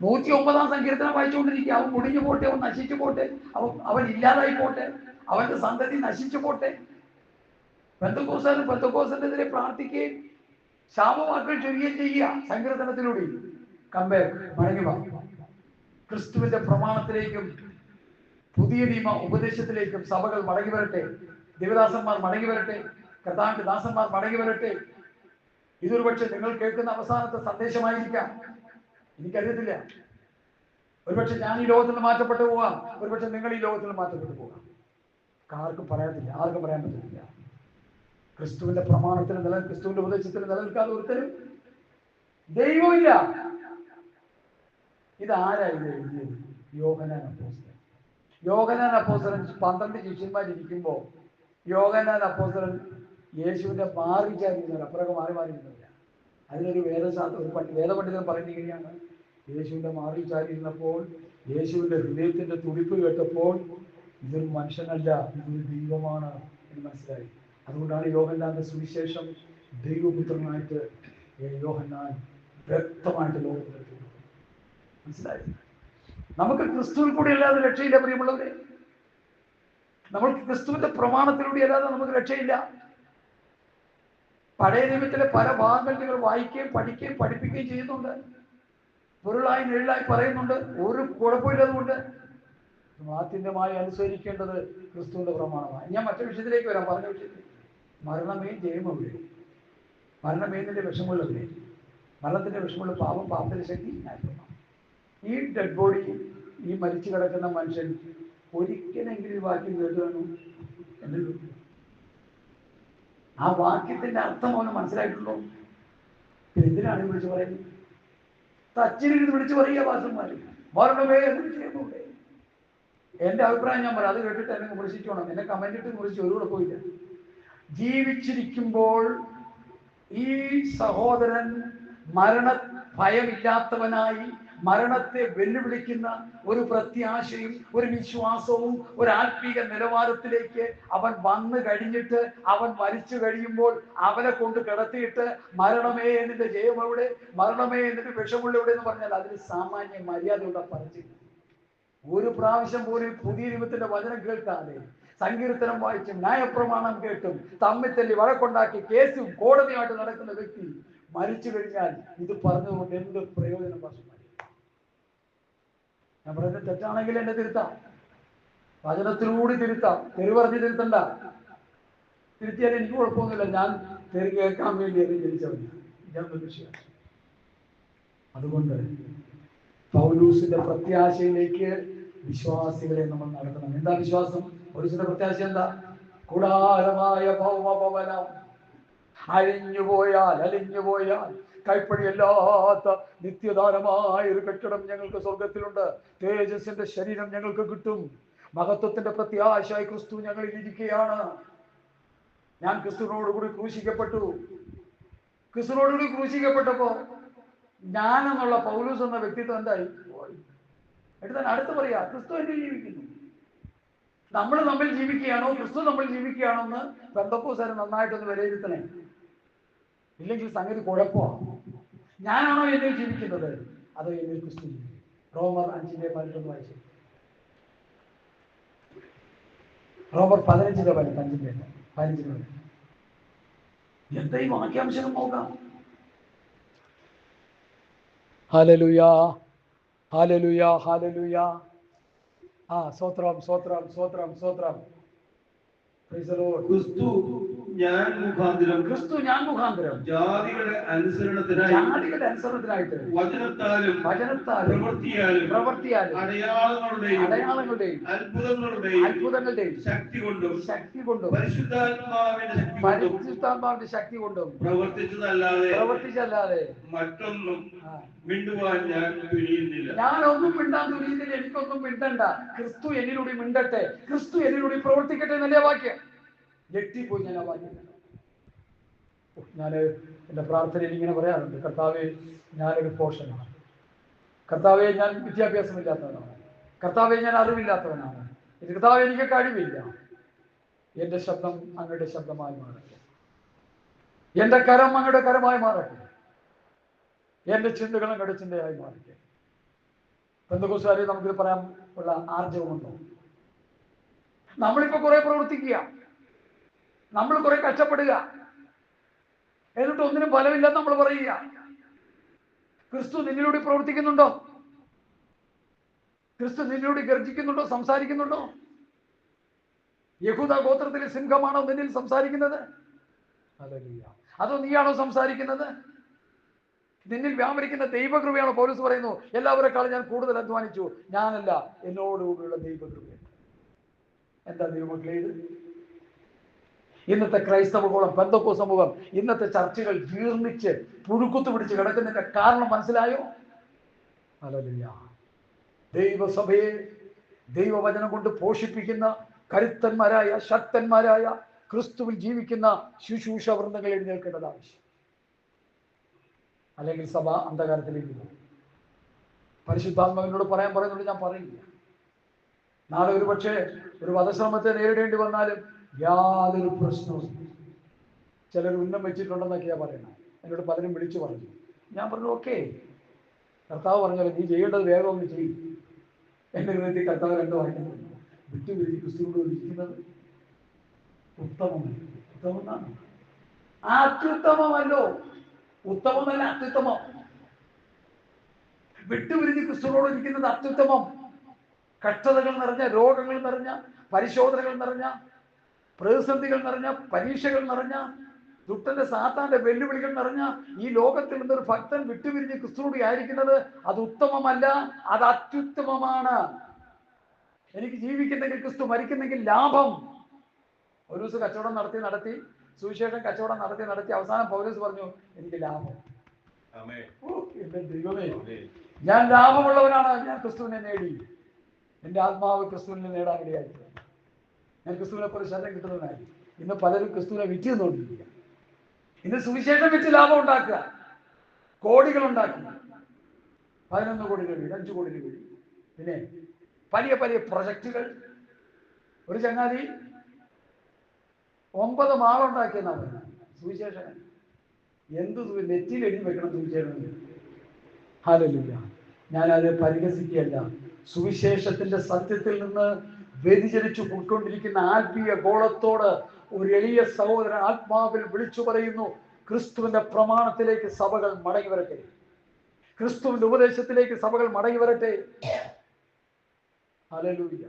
109-ാം സങ്കീർത്തനം വായിച്ചുകൊണ്ടിരിക്കുക. അവൻ മുടിഞ്ഞു പോട്ടെ, അവൻ നശിച്ചു പോട്ടെ, അവൻ ഇല്ലാതായി പോട്ടെ, അവന്റെ സന്തതി നശിച്ചു പോട്ടെ. പെന്തക്കോസ്തിനെതിരെ പ്രാർത്ഥിക്കുകയും ശാപവാക്കുകൾ ചൊല്ലുകയും ചെയ്യുക സങ്കീർത്തനത്തിലൂടെ. കമ്പയർ മടങ്ങി വാ. ക്രിസ്തുവിന്റെ പ്രമാണത്തിലേക്കും പുതിയ നിയമ ഉപദേശത്തിലേക്കും സഭകൾ മടങ്ങി വരട്ടെ, ദേവദാസന്മാർ മടങ്ങി വരട്ടെ, കർത്താവിന്റെ ദാസന്മാർ മടങ്ങി വരട്ടെ. ഇതൊരു പക്ഷെ നിങ്ങൾ കേൾക്കുന്ന അവസാനത്തെ സന്ദേശമായിരിക്കാം, എനിക്കറിയത്തില്ല. ഒരുപക്ഷെ ഞാൻ ഈ ലോകത്തിൽ നിന്ന് മാറ്റപ്പെട്ടു പോകാം, ഒരുപക്ഷെ നിങ്ങൾ ഈ ലോകത്തിൽ നിന്ന് മാറ്റപ്പെട്ടു പോകാം. ആർക്കും പറയത്തില്ല, ആർക്കും പറയാൻ പറ്റത്തില്ല. ക്രിസ്തുവിന്റെ പ്രമാണത്തിന് ക്രിസ്തുവിന്റെ ഉപദേശത്തിന് നിലനിൽക്കാതെ ഒരുത്തരും ദൈവമില്ല. ഇതാരായിരുന്നു എഴുതിയത്? യോഹന്നാൻ അപ്പോസ്തലൻ. യോഹന്നാൻ അപ്പോസ്തലൻ 12 ശിഷ്യന്മാരിയ്ക്കുമ്പോൾ യോഹന്നാൻ അപ്പോസ്തലൻ യേശുവിന്റെ മാറിച്ചായിരുന്നവർ, അപ്പുറമൊക്കെ മാറിയിരുന്നവരാ. അതിനൊരു വേദപണ്ഡിതൻ പറയുകയാണ്, യേശുവിന്റെ മാറിച്ചാരിയിരുന്നപ്പോൾ യേശുവിന്റെ ഹൃദയത്തിന്റെ തുടിപ്പ് കേട്ടപ്പോൾ ഇതൊരു മനുഷ്യനല്ല, ഇതൊരു ദൈവമാണ് എന്ന് മനസ്സിലായി. അതുകൊണ്ടാണ് യോഹന്നാന്റെ സുവിശേഷം ദൈവപുത്രനായിട്ട് യോഹന്നാൻ വ്യക്തമായിട്ട് ലോകത്തിലെത്തി. മനസ്സിലായി? നമുക്ക് ക്രിസ്തുവിൽ കൂടി അല്ലാതെ രക്ഷയില്ല പ്രിയമുള്ളവരെ. നമ്മൾക്ക് ക്രിസ്തുവിന്റെ പ്രമാണത്തിലൂടെ അല്ലാതെ നമുക്ക് രക്ഷയില്ല. പഴയ നിയമത്തിലെ പല ഭാഗങ്ങൾ നിങ്ങൾ വായിക്കുകയും പഠിക്കുകയും പഠിപ്പിക്കുകയും ചെയ്യുന്നുണ്ട്, പൊരുളായി നെഴലായി പറയുന്നുണ്ട്. ഒരു കുഴപ്പമില്ലതുകൊണ്ട് ആത്യന്തികമായി അനുസരിക്കേണ്ടത് ക്രിസ്തുവിന്റെ പ്രമാണമാണ്. ഞാൻ മറ്റൊരു വിഷയത്തിലേക്ക് വരാം. പറഞ്ഞ വിഷയത്തിൽ മരണമേ ജയമവിടെ, മരണമേതിന്റെ വിഷമുള്ളവരെ, മരണത്തിന്റെ വിഷമുള്ള പാപം, പാപത്തിന്റെ ശക്തി ന്യായപ്രമാണം. ഈ ഡെഡ് ബോഡി, ഈ മരിച്ചു കിടക്കുന്ന മനുഷ്യൻ ഒരിക്കലെങ്കിലും ഈ വാക്യം കേട്ടുകയാണോ? എന്ന് ആ വാക്യത്തിന്റെ അർത്ഥം അവന് മനസ്സിലായിട്ടുണ്ടോ? പിന്നെ എന്തിനാണ് വിളിച്ചു പറയുന്നത്? തച്ചിലിരുന്ന് വിളിച്ചു പറയുക ഭാഷന്മാര്, മരണമേ ജയമവിടെ. എന്റെ അഭിപ്രായം ഞാൻ പറയാം, അത് കേട്ടിട്ട് എന്നെ വിമർശിച്ചോണം. എന്നെ കമന്റ് ഇട്ട് വിമർശിച്ച് ഒരു കുഴപ്പമില്ല. ജീവിച്ചിരിക്കുമ്പോൾ ഈ സഹോദരൻ മരണ ഭയമില്ലാത്തവനായി മരണത്തെ വെല്ലുവിളിക്കുന്ന ഒരു പ്രത്യാശയും ഒരു വിശ്വാസവും ഒരു ആത്മീക നിലവാരത്തിലേക്ക് അവൻ വന്നു കഴിഞ്ഞിട്ട്, അവൻ മരിച്ചു കഴിയുമ്പോൾ അവനെ കൊണ്ട് കിടത്തിയിട്ട് മരണമേ എന്നിന്റെ ജയം എവിടെ, മരണമേ എന്നിന്റെ വിഷമുള്ള എവിടെ എന്ന് പറഞ്ഞാൽ അതിന് സാമാന്യ മര്യാദയുടെ പറഞ്ഞില്ല. ഒരു പ്രാവശ്യം പോലും പുതിയ നിയമത്തിന്റെ വചനം കേൾക്കാതെ സങ്കീർത്തനം വായിച്ചും ന്യായപ്രമാണം കേട്ടും തമ്മിൽ തല്ലി വഴക്കുണ്ടാക്കി കേസും കോടതിയുമായിട്ട് നടക്കുന്ന വ്യക്തി മരിച്ചു കഴിഞ്ഞാൽ ഇത് പറഞ്ഞതുകൊണ്ട് എന്ത് പ്രയോജനം? ഭാഷമാരി, ഞാൻ പറയുന്നത് തെറ്റാണെങ്കിൽ എന്നെ തിരുത്താം, വചനത്തിലൂടെ തിരുത്താം, തെറി പറഞ്ഞ് തിരുത്തണ്ട. തിരുത്തിയാൽ എനിക്ക് കുഴപ്പമൊന്നുമില്ല, ഞാൻ തെറി കേൾക്കാൻ വേണ്ടി അത് ജനിച്ചവൻ, ഞാനൊരു വിഷയം. അതുകൊണ്ട് പൗലൂസിന്റെ പ്രത്യാശയിലേക്ക് വിശ്വാസികളെ നമ്മൾ നടത്തണം. എന്താ വിശ്വാസം? പൗലൂസിന്റെ പ്രത്യാശ എന്താ? കൂടാരമായ ഭൗമഭവനം അലിഞ്ഞുപോയാൽ കൈപ്പഴിയല്ലാത്ത നിത്യദാനമായ ഒരു കെട്ടിടം ഞങ്ങൾക്ക് സ്വർഗത്തിലുണ്ട്. തേജസ്സിന്റെ ശരീരം ഞങ്ങൾക്ക് കിട്ടും. മഹത്വത്തിന്റെ പ്രത്യാശയായി ക്രിസ്തു ഞങ്ങളിൽ ഇരിക്കുകയാണ്. ഞാൻ ക്രിസ്തുവിനോടുകൂടി ക്രൂശിക്കപ്പെട്ടു. ക്രിസ്തുവിനോടുകൂടി ക്രൂശിക്കപ്പെട്ടപ്പോ ഞാനെന്നുള്ള പൗലൂസ് എന്ന വ്യക്തിത്വം എന്തായി? എടുത്താൽ അടുത്ത് പറയാ, ക്രിസ്തു എന്നിൽ ജീവിക്കുന്നു. നമ്മൾ തമ്മിൽ ജീവിക്കുകയാണോ ക്രിസ്തു നമ്മൾ ജീവിക്കുകയാണോ എന്ന് പെന്തക്കോസ്തുകാരെ നന്നായിട്ടൊന്ന് വിലയിരുത്തണേ. ഇല്ലെങ്കിൽ സംഗതി കുഴപ്പമാണ്. ഞാനാണോ എന്നിൽ ജീവിക്കുന്നത്, അതോ എന്നിൽ ക്രിസ്തു ജീവിക്കും? റോമർ 5:11 വായിച്ചു. റോമർ 15:15 എന്താ ഈ വാക്യാംശം നോക്കാം. Hallelujah, hallelujah, hallelujah. സ്തോത്രം, സ്തോത്രം, സ്തോത്രം, സ്തോത്രം. ക്രിസ്തു ഞാൻ മുഖാന്തരം ജാതികളുടെ അനുസരണത്തിനായിട്ട് വചനത്താലും പ്രവൃത്തിയാലും അടയാളങ്ങളുടെയും അത്ഭുതങ്ങളുടെയും ശക്തി കൊണ്ടും പരിശുദ്ധാത്മാവിന്റെ ശക്തി കൊണ്ടും പ്രവർത്തിച്ചല്ലാതെ മറ്റൊന്നും മിണ്ടുവാൻ ഞാൻ തുനിയുന്നില്ല. ഞാനൊന്നും മിണ്ടാൻ തുനിയുന്നില്ല. എനിക്കൊന്നും മിണ്ടണ്ട. ക്രിസ്തു എന്നിലൂടെ മിണ്ടട്ടെ, ക്രിസ്തു എന്നിലൂടെ പ്രവർത്തിക്കട്ടെ എന്നല്ലേ വാക്യം. ഞെട്ടിപ്പോയി ഞാൻ ആ വാക്യം. ഞാൻ എൻ്റെ പ്രാർത്ഥനയിൽ ഇങ്ങനെ പറയാറുണ്ട്, കർത്താവേ ഞാനൊരു പോഷനാണ്, കർത്താവെ ഞാൻ വിദ്യാഭ്യാസമില്ലാത്തവനാണ്, കർത്താവെ ഞാൻ അറിവില്ലാത്തവനാണ്, കർത്താവെ എനിക്ക് കഴിവില്ല. എൻ്റെ ശബ്ദം അങ്ങയുടെ ശബ്ദമായി മാറട്ടെ, എൻ്റെ കരം അങ്ങയുടെ കരമായി മാറട്ടെ, എൻ്റെ ചിന്തകൾ അങ്ങയുടെ ചിന്തയായി മാറട്ടെ. പെന്തക്കോസ്തുകാരെ നമുക്കിത് പറയാൻ ഉള്ള ആർജവമുണ്ടോ? നമ്മളിപ്പോ കുറെ പ്രവർത്തിക്കുക, നമ്മൾ കുറെ കഷ്ടപ്പെടുക, എന്നിട്ട് ഒന്നിനും ഫലമില്ലെന്ന് നമ്മൾ പറയുക. ക്രിസ്തു നിന്നിലൂടെ പ്രവർത്തിക്കുന്നുണ്ടോ? ക്രിസ്തു നിന്നിലൂടെ ഗർജിക്കുന്നുണ്ടോ, സംസാരിക്കുന്നുണ്ടോ? യഹൂദ ഗോത്രത്തിലെ സിംഹമാണോ നിന്നിൽ സംസാരിക്കുന്നത്? അതോ നീയാണോ സംസാരിക്കുന്നത്? നിന്നിൽ വ്യാപരിക്കുന്ന ദൈവകൃപയാണോ? പൗലോസ് പറയുന്നു, എല്ലാവരെക്കാളും ഞാൻ കൂടുതൽ അധ്വാനിച്ചു, ഞാനല്ല, എന്നോടുകൂടിയുള്ള ദൈവകൃപ. എന്താ ദൈവമക്കളെ ഇത്? ഇന്നത്തെ ക്രൈസ്തവ കോളം, പെന്തക്കോ സമൂഹം, ഇന്നത്തെ ചർച്ചകൾ ജീർണിച്ച് പുഴുക്കുത്തു പിടിച്ച് കിടക്കുന്നതിന്റെ കാരണം മനസ്സിലായോ? ഹല്ലേലൂയ. ദൈവസഭയെ ദൈവവചനം കൊണ്ട് പോഷിപ്പിക്കുന്ന കരുത്തന്മാരായ ശക്തന്മാരായ ക്രിസ്തുവിൽ ജീവിക്കുന്ന ശുശ്രൂഷ വൃന്ദങ്ങൾ എഴുന്നേൽക്കേണ്ടത് ആവശ്യം. അല്ലെങ്കിൽ സഭ അന്ധകാരത്തിലേക്ക് പോകും. പരിശുദ്ധാത്മാവിനോട് പറയാൻ പറയുന്നുണ്ട്, ഞാൻ പറയില്ല. നാളെ ഒരു പക്ഷേ ഒരു വധശ്രമത്തെ നേരിടേണ്ടി വന്നാലും യാതൊരു പ്രശ്നവും. ചിലർ ഉന്നം വെച്ചിട്ടുണ്ടെന്നൊക്കെയാ പറയണം. എന്നോട് പലരും വിളിച്ചു പറഞ്ഞു. ഞാൻ പറഞ്ഞു, ഓക്കെ, കർത്താവ് പറഞ്ഞല്ലോ, നീ ചെയ്യേണ്ടത് വേഗം ഒന്ന് ചെയ്യും. എൻ്റെ ഹൃദയത്തിൽ കർത്താവ് രണ്ടു വായിക്കുന്നുണ്ട്. വിട്ടുപിരിഞ്ഞ് ക്രിസ്തുവിനോട് ഇരിക്കുന്നത് ഉത്തമമല്ല. ഉത്തമം അത്യുത്തമമല്ലോ, ഉത്തമമല്ല അത്യുത്തമം. വിട്ടുപിരിഞ്ഞ് ക്രിസ്തുവിനോട് ഇരിക്കുന്നത് അത്യുത്തമം. കഷ്ടതകൾ നിറഞ്ഞ, രോഗങ്ങൾ നിറഞ്ഞ, പരിശോധനകൾ നിറഞ്ഞ, പ്രതിസന്ധികൾ നിറഞ്ഞ, പരീക്ഷകൾ നിറഞ്ഞ, ദുഷ്ടന്റെ സാത്താന്റെ വെല്ലുവിളികൾ നിറഞ്ഞ ഈ ലോകത്തിൽ നിന്നൊരു ഭക്തൻ വിട്ടുപിരിഞ്ഞ് ക്രിസ്തുവോട് ആയിരിക്കുന്നത് അത് ഉത്തമമല്ല, അത് അത്യുത്തമമാണ്. എനിക്ക് ജീവിക്കുന്നെങ്കിൽ ക്രിസ്തു, മരിക്കുന്നെങ്കിൽ ലാഭം. ഒരു ദിവസം കച്ചവടം നടത്തി സുവിശേഷം കച്ചവടം നടത്തി അവസാനം പൗലോസ് പറഞ്ഞു, എനിക്ക് ലാഭം. എന്റെ ദൈവമേ, ഞാൻ ലാഭമുള്ളവനാണ്. ഞാൻ ക്രിസ്തുവിനെ നേടി, എൻ്റെ ആത്മാവ് ക്രിസ്തുവിനെ നേടാൻ ഇടയായി. ഞാൻ ക്രിസ്തുവിനെ പോലെ ശരണം കിട്ടുന്നതിനായി. ഇന്ന് പലരും ക്രിസ്തുവിനെ വിറ്റ് നിന്നുകൊണ്ടിരിക്കുക. ഇന്ന് സുവിശേഷം വിറ്റ് ലാഭം ഉണ്ടാക്കുക, കോടികൾ ഉണ്ടാക്കി. 11 കോടി രൂപ, 5 കോടി രൂപ, പിന്നെ വലിയ വലിയ പ്രൊജക്റ്റുകൾ. ഒരു ചങ്ങാതി 9 മാളുണ്ടാക്കിയെന്നാണ് പറഞ്ഞത്. സുവിശേഷൻ എന്ത് നെറ്റിയിൽ എഴുതി വെക്കണം സുവിശേഷം. ഹല്ലേലൂയ. ഞാനത് പരിഹസിക്കുകയല്ല. സുവിശേഷത്തിന്റെ സത്യത്തിൽ നിന്ന് വ്യതിചലിച്ചു പോയിക്കൊണ്ടിരിക്കുന്ന ആത്മീയ ഗോളത്തോട് ഒരു എളിയ സഹോദരൻ ആത്മാവിൽ വിളിച്ചു പറയുന്നു, ക്രിസ്തുവിന്റെ പ്രമാണത്തിലേക്ക് സഭകൾ മടങ്ങി വരട്ടെ, ക്രിസ്തുവിന്റെ ഉപദേശത്തിലേക്ക് സഭകൾ മടങ്ങി വരട്ടെ. ഹല്ലേലൂയ.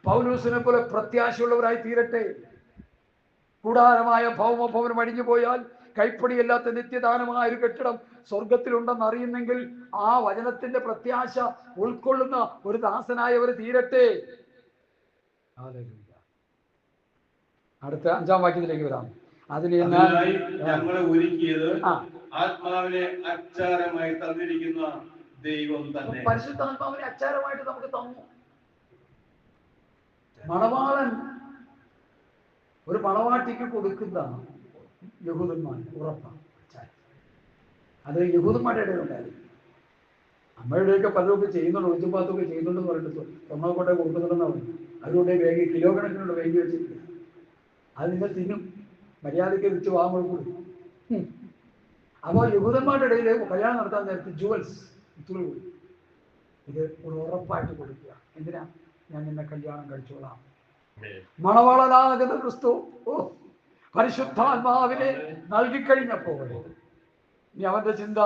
പൗലോസിനെ പോലെ പ്രത്യാശയുള്ളവരായി തീരട്ടെ. കൂടാരമായ ഭൗമഭവനം അടിഞ്ഞു പോയാൽ കൈപ്പടിയല്ലാത്ത നിത്യദാനമായ ഒരു കെട്ടിടം സ്വർഗത്തിലുണ്ടെന്ന് അറിയുന്നെങ്കിൽ ആ വചനത്തിന്റെ പ്രത്യാശ ഉൾക്കൊള്ളുന്ന ഒരു ദാസനായവർ തീരട്ടെ. അടുത്ത 5-ാം വാക്യത്തിലേക്ക് വരാം. അതിന് ഞങ്ങളെ ഒരുക്കിയത് ആത്മാവിനെ അച്ചാരമായി തന്നിരിക്കുന്ന ദൈവം തന്നെ. പരിശുദ്ധാത്മാവിനെ അച്ചാരമായിട്ട് നമുക്ക് തന്നു. മണവാളൻ ഒരു മണവാട്ടിക്ക് കൊടുക്കുന്ന യഹൂദന്മാർ ഉറപ്പാണ്. അത് യഹൂദന്മാരുടെ ഇടയിൽ ഉണ്ടായിരുന്നു. അമ്മയുടെയൊക്കെ പലരൊക്കെ ചെയ്യുന്നുണ്ട്, ഒഴിച്ചുപാത്തൊക്കെ ചെയ്യുന്നുണ്ടെന്ന് പറഞ്ഞിട്ട് സ്വർണ്ണക്കോട്ടെ കൊടുക്കുന്നുണ്ടെന്ന് പറഞ്ഞു. അതുകൊണ്ട് വേഗം കിലോ കണക്കിനുള്ള വേഗി വെച്ചിട്ടില്ല. അത് നിങ്ങൾ തിന്നും, മര്യാദയ്ക്ക് വെച്ച് വാങ്ങുള്ളൂ. അപ്പോൾ യഹൂദന്മാരുടെ ഇടയിൽ കല്യാണം നടത്താൻ നേരത്തെ ജുവൽസ് ഇത് ഒരു ഉറപ്പായിട്ട് കൊടുക്കുക. എന്തിനാ? ഞാൻ നിന്നെ കല്യാണം കഴിച്ചോളാം. മണവാളനാകുന്ന ക്രിസ്തു പരിശുദ്ധാത്മാവിനെ നൽകിക്കഴിഞ്ഞപ്പോൾ ഇനി അവന്റെ ചിന്ത,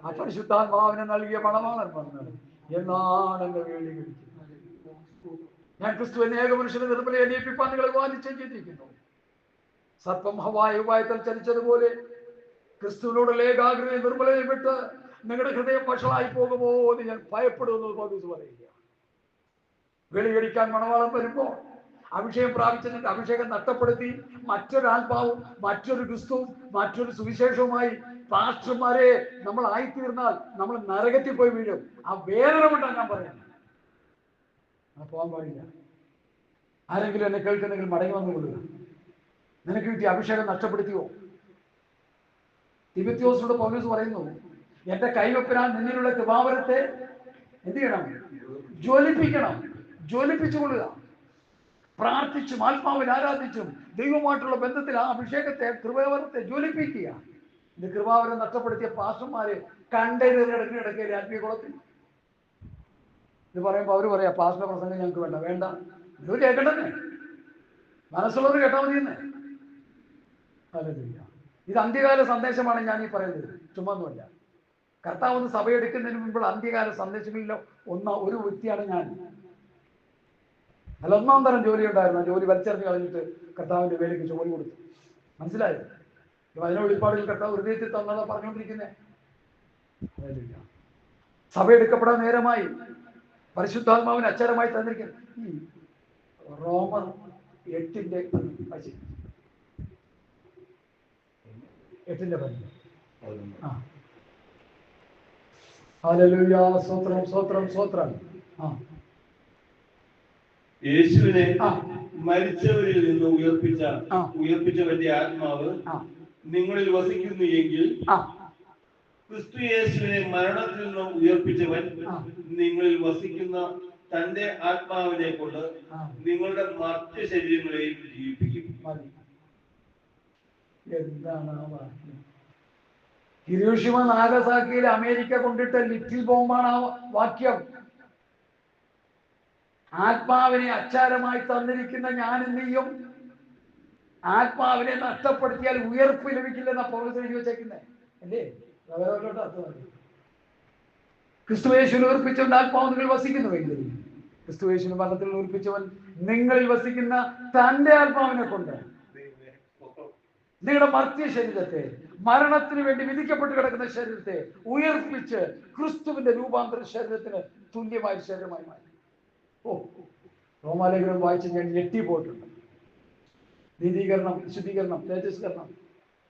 ആ പരിശുദ്ധാത്മാവിനെ നൽകിയ മണവാളൻ വന്നത് എന്നാണ് എന്നെ വേണ്ടി കഴിക്കുന്നത്. ഞാൻ ക്രിസ്തുവിനെ ഏകമനുഷ്യനെ നിർമ്മല അനിയിപ്പിപ്പാൻ നിങ്ങളെ വാദിച്ചു ചെയ്തിരിക്കുന്നു. സർപ്പം ഹവായ ഉപായത്തിൽ ചലിച്ചതുപോലെ ക്രിസ്തുവിനോടുള്ള ഏകാഗ്രതയും നിർമ്മലതയും വിട്ട് നിങ്ങളുടെ ഹൃദയം വഷളായി പോകുമോ എന്ന് ഞാൻ ഭയപ്പെടുന്നു പൗലോസ് പറയുക. വെളിയടിക്കാൻ മണവാളം വരുമ്പോൾ അഭിഷേകം പ്രാപിച്ചതിന്റെ അഭിഷേകം നഷ്ടപ്പെടുത്തി മറ്റൊരാത്മാവും മറ്റൊരു ക്രിസ്തുവും മറ്റൊരു സുവിശേഷവുമായി പാസ്റ്റർമാരെ നമ്മൾ ആയിത്തീർന്നാൽ നമ്മൾ നരകത്തിൽ പോയി വീഴും. ആ വേദന കൊണ്ടാണ് ഞാൻ പറയുന്നത്. പോകാൻ പാടില്ല. ആരെങ്കിലും എന്നെ കേൾക്കുന്നെങ്കിൽ മടങ്ങി വന്നുകൊള്ളുക. നിനക്ക് കിട്ടിയ അഭിഷേകം നഷ്ടപ്പെടുത്തിയോ? തിമോഥെയോസിനോട് പൗലോസ് പറയുന്നു, എന്റെ കൈവപ്പിനാൽ നിന്നിലുള്ള കൃപാവരത്തെ എന്ത് ചെയ്യണം? ജ്വലിപ്പിക്കണം. ജ്വലിപ്പിച്ചുകൊള്ളുക. പ്രാർത്ഥിച്ചും ആത്മാവിൽ ആരാധിച്ചും ദൈവമായിട്ടുള്ള ബന്ധത്തിൽ ആ അഭിഷേകത്തെ കൃപാവരത്തെ ജ്വലിപ്പിക്കുക. ഇത് കൃപാവരം നഷ്ടപ്പെടുത്തിയ പാസ്റ്റർമാരെ കണ്ടെയ്നറിടക്കിടക്കയിലെ ആത്മീയ കുളത്തിൽ ഇത് പറയുമ്പോൾ അവർ പറയാ പാസ്റ്റർ പ്രസംഗം ഞങ്ങൾക്ക് വേണ്ട. വേണ്ട, ഇത് കേൾക്കണ്ടെന്നേ, മനസ്സുള്ളവർ കേട്ടാൽ മതിയെന്നേ. അല്ല, ഇത് അന്ത്യകാല സന്ദേശമാണ് ഞാൻ ഈ പറയുന്നത്, ചുമ്മാന്നുമല്ല. കർത്താവ് ഒന്ന് സഭയെടുക്കുന്നതിന് മുമ്പ് അന്ത്യകാല സന്ദേശങ്ങളിലോ ഒരു വ്യക്തിയാണ് ഞാൻ. അല്ല, ഒന്നാം തരം ജോലി ഉണ്ടായിരുന്നു. ജോലി വലിച്ചെറിഞ്ഞ് കളഞ്ഞിട്ട് കർത്താവിന്റെ വേലയ്ക്ക് ജോലി കൊടുത്തു. മനസ്സിലായോ? അതിനെ വെളിപ്പാടിൽ കർത്താവ് ഹൃദയത്തിൽ തന്നതാ പറഞ്ഞുകൊണ്ടിരിക്കുന്നേ. സഭ എടുക്കപ്പെടാൻ നേരമായി പരിശുദ്ധാത്മാവിന് അച്ചാരമായി തന്നിരിക്കുന്നു. ഈ റോമർ 8:8 ആ, ഹല്ലേലൂയ, സ്തോത്രം സ്തോത്രം സ്തോത്രം. ആ, യേശുവിനെ മരിച്ചവരിൽ നിന്ന് ഉയർപ്പിച്ചവന്റെ ആത്മാവ് നിങ്ങളിൽ വസിക്കുന്നു എങ്കിൽ ക്രിസ്തു യേശുവിനെ മരണത്തിൽ നിന്ന് ഉയർപ്പിച്ചവൻ നിങ്ങളിൽ വസിക്കുന്ന തന്റെ ആത്മാവിനെ കൊണ്ട് നിങ്ങളുടെ മർത്യശരീരങ്ങളെയും ജീവിപ്പിക്കും. എന്താണ് ആ വാക്യം? ഹിരോഷിമ നാഗസാക്കിയിൽ അമേരിക്ക കൊണ്ടിട്ട ലിറ്റിൽ ബോംബാണ് ആ വാക്യം. ആത്മാവിനെ അച്ചാരമായി തന്നിരിക്കുന്ന ഞാനും നീയും ആത്മാവിനെ നഷ്ടപ്പെടുത്തിയാൽ ഉയർപ്പ് ലഭിക്കില്ലെന്ന പൗലോസ് എഴുതി വെച്ചേക്കുന്നേ അല്ലേ? ക്രിസ്തുയേശുവിനെ ഉയർപ്പിച്ചവൻ ആത്മാവ് നിങ്ങൾ വസിക്കുന്നുവെങ്കിൽ ക്രിസ്തുയേശുവിനെ മരണത്തിൽ ഉയർപ്പിച്ചവൻ നിങ്ങളിൽ വസിക്കുന്ന തന്റെ ആത്മാവിനെ കൊണ്ട് നിങ്ങളുടെ മർത്യ ശരീരത്തെ, മരണത്തിന് വേണ്ടി വിധിക്കപ്പെട്ട് കിടക്കുന്ന ശരീരത്തെ ഉയർപ്പിച്ച് ക്രിസ്തുവിന്റെ രൂപാന്തര ശരീരത്തിന് തുല്യമായ ശരീരമായി മാറ്റി. ഓ, റോമാലേഖനം വായിച്ച് ഞാൻ ഞെട്ടിപ്പോയിട്ടുണ്ട്. നീതീകരണം, വിശുദ്ധീകരണം, തേജസ്കരണം.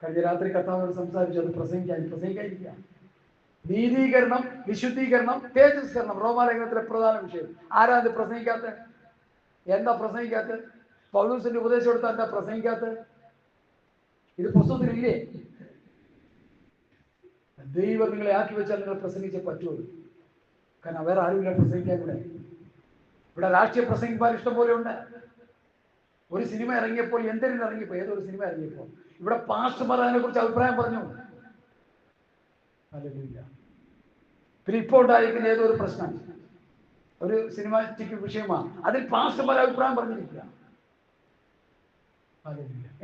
കഴിഞ്ഞ രാത്രി കർത്താവിനോട് സംസാരിച്ചു. അത് പ്രസംഗിക്കാതിരിക്കുക. നീതീകരണം, വിശുദ്ധീകരണം, തേജസ്കരണം റോമാലേഖനത്തിലെ പ്രധാന വിഷയം. ആരാ അത് പ്രസംഗിക്കാത്ത? എന്താ പ്രസംഗിക്കാത്ത? പൗലോസിന്റെ ഉപദേശം കൊടുത്താൽ എന്താ പ്രസംഗിക്കാത്ത? ഇത് പുസ്തകത്തിലില്ലേ? ദൈവം നിങ്ങളെ ആക്കി വെച്ചാൽ നിങ്ങൾ പ്രസംഗിച്ചേ പറ്റുള്ളൂ. കാരണം വേറെ ആരുമില്ല പ്രസംഗിക്കാൻ. ഇവിടെ രാഷ്ട്രീയ പ്രസംഗിപ്പാൻ ഇഷ്ടം പോലെ ഉണ്ട്. ഒരു സിനിമ ഇറങ്ങിയപ്പോൾ, എന്തെങ്കിലും ഇറങ്ങിയപ്പോൾ, ഏതൊരു സിനിമ ഇറങ്ങിയപ്പോൾ ഇവിടെ പാസ്റ്റർമാർ അതിനെ കുറിച്ച് അഭിപ്രായം പറഞ്ഞു. അല്ല, പിന്നെ ഇപ്പോൾ ഉണ്ടായിരിക്കുന്ന ഏതോ ഒരു പ്രശ്നം, ഒരു സിനിമാറ്റിക് വിഷയമാണ്, അതിൽ പാസ്റ്റർമാർ അഭിപ്രായം പറഞ്ഞിരിക്കുക.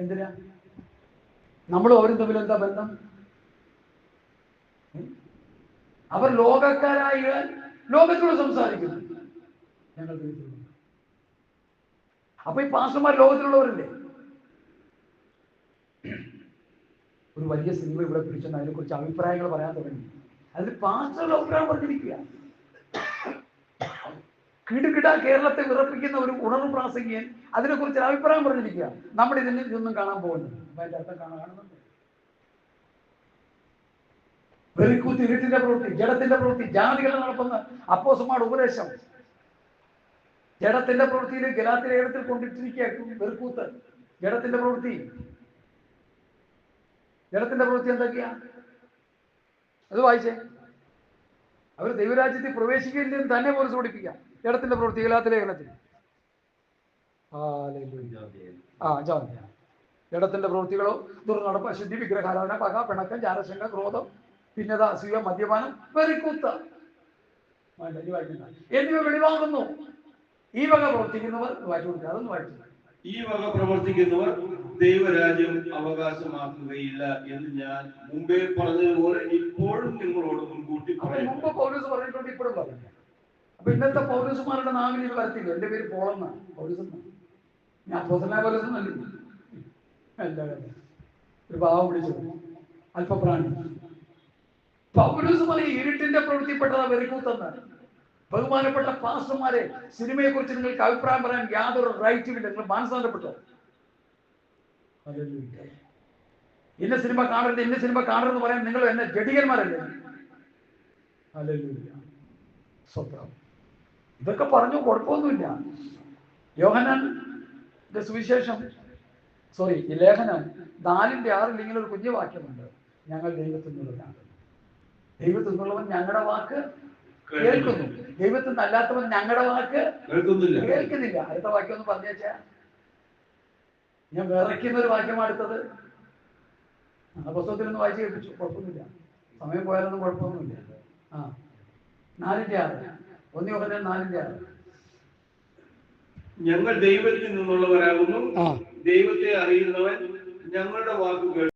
എന്തിനാ? നമ്മളും അവരും തമ്മിൽ എന്താ ബന്ധം? അവർ ലോകക്കാരായ ലോകത്തോട് സംസാരിക്കുന്നു, ഞങ്ങൾ. അപ്പൊ ഈ പാസ്റ്റർമാർ ലോകത്തിലുള്ളവരല്ലേ? ഒരു വലിയ സിനിമ ഇവിടെ പിടിച്ചെന്ന് അതിനെക്കുറിച്ച് അഭിപ്രായങ്ങൾ പറയാൻ തുടങ്ങി. അതിൽ പാസ്റ്ററുടെ അഭിപ്രായം പറഞ്ഞിരിക്കുക. കിടുകിട കേരളത്തെ വിറപ്പിക്കുന്ന ഒരു ഉണർവ് പ്രാസംഗികൻ അതിനെക്കുറിച്ച് അഭിപ്രായം പറഞ്ഞിരിക്കുക. നമ്മൾ ഇതൊന്നും കാണാൻ പോകുന്നത്. അതിന്റെ അർത്ഥം കാണുന്നുണ്ട്. വെറിക്കൂത്ത്, ഇരുട്ടിന്റെ പ്രവൃത്തി, ജഡത്തിന്റെ പ്രവൃത്തി, ജാതികളെ നടത്തുന്ന അപ്പോസ്തലന്മാരുടെ ഉപദേശം. ജഡത്തിന്റെ പ്രവൃത്തിയിൽ ഗലാത്യ ലേഖനത്തിൽ കൊണ്ടിട്ടിരിക്കുക വെറുക്കൂത്ത്. ജഡത്തിന്റെ പ്രവൃത്തി എന്തൊക്കെയാ? അത് വായിച്ചേ. അവർ ദൈവരാജ്യത്തിൽ പ്രവേശിക്കില്ലെന്ന് തന്നെ പോലും പഠിപ്പിക്കാം. ജഡത്തിന്റെ പ്രവൃത്തി ഗലാത്യ ലേഖനത്തിൽ. ജഡത്തിന്റെ പ്രവൃത്തികളോ ദുർനടപ്പ്, അശുദ്ധി, വിഗ്രഹാരാധന, പക, പിണക്കം, ജാരശങ്ക, ക്രോധം, ഭിന്നത, അസൂയ, മദ്യപാനം, വെറിക്കൂത്ത് എന്നിവ വെളിവാകുന്നു. ഈ വക പ്രവർത്തിക്കുന്നവർ വായിച്ചു കൊടുക്കുക. അതൊന്നും വായിച്ചു. ഈ വക പ്രവർത്തിക്കുന്നവർ ദൈവരാജ്യം അവകാശമാക്കുകയില്ല എന്ന് ഞാൻ മുമ്പേ പറഞ്ഞതുപോലെ ഇപ്പോഴും നിങ്ങളോട് മുൻകൂട്ടി പറയുന്നു. മുമ്പ് പൗലോസ് പറഞ്ഞിട്ടുണ്ട്, ഇപ്പോഴും പറയുന്നു. അപ്പൊ ഇന്നത്തെ പൗലോസുമാരുടെ നാവിൽ ഇത് വരത്തില്ല. എന്റെ പേര് പോളെന്നാണ്, പൗലോസ്. ഞാൻ അപ്പോസ്തലനായ പൗലോസ് എന്നല്ലേ. അല്ല, ഒരു പാവം പിടിച്ചത് അല്പപ്രാണി. പൗലോസ് പറയും ഇരുട്ടിന്റെ പ്രവൃത്തിപ്പെട്ടതാ വെറിക്കൂത്തെന്നാണ്. ബഹുമാനപ്പെട്ട പാസ്റ്റർമാരെ, സിനിമയെ കുറിച്ച് നിങ്ങൾക്ക് അഭിപ്രായം പറയാൻ യാതൊരു റൈറ്റും ഇല്ല. നിങ്ങൾ മാനസാന്തരപ്പെട്ടോ. ഇന്ന സിനിമ കാണരുത്, ഇന്ന സിനിമ കാണരുതെന്ന് പറയാൻ നിങ്ങൾ എന്നെ ജഡികന്മാരല്ലേ? സ്വത്രം. ഇതൊക്കെ പറഞ്ഞു, കുഴപ്പമൊന്നുമില്ല. യോഹന്നാന്റെ സുവിശേഷം, ഈ ലേഖനം 4:6 ഇങ്ങനെ ഒരു കുഞ്ഞു വാക്യമുണ്ട്. ഞങ്ങൾ ദൈവത്തിൽ നിന്നുള്ളവരാണ്. ദൈവത്തിൽ നിന്നുള്ളവൻ ഞങ്ങളുടെ വാക്ക് കേൾക്കുന്നു, ദൈവത്തിൽ നിന്നല്ലാത്തവൻ ഞങ്ങളുടെ വാക്ക് കേൾക്കുന്നില്ല. അടുത്ത വാക്യം ഒന്ന് പറഞ്ഞേച്ചാ. ഞാൻ വിറയ്ക്കുന്ന ഒരു വാക്യമാണ് അടുത്തത്. പുസ്തകത്തിൽ നിന്ന് വായിച്ചു കേൾപ്പിച്ചു, കുഴപ്പമൊന്നുമില്ല. സമയം പോയാലൊന്നും കുഴപ്പമൊന്നുമില്ല. 4:6, 1 യോഹന്നാൻ 4:6. ഞങ്ങൾ ദൈവത്തിൽ നിന്നുള്ളവരാകുന്നു, ദൈവത്തെ അറിയുന്നവൻ ഞങ്ങളുടെ വാക്കുകൾ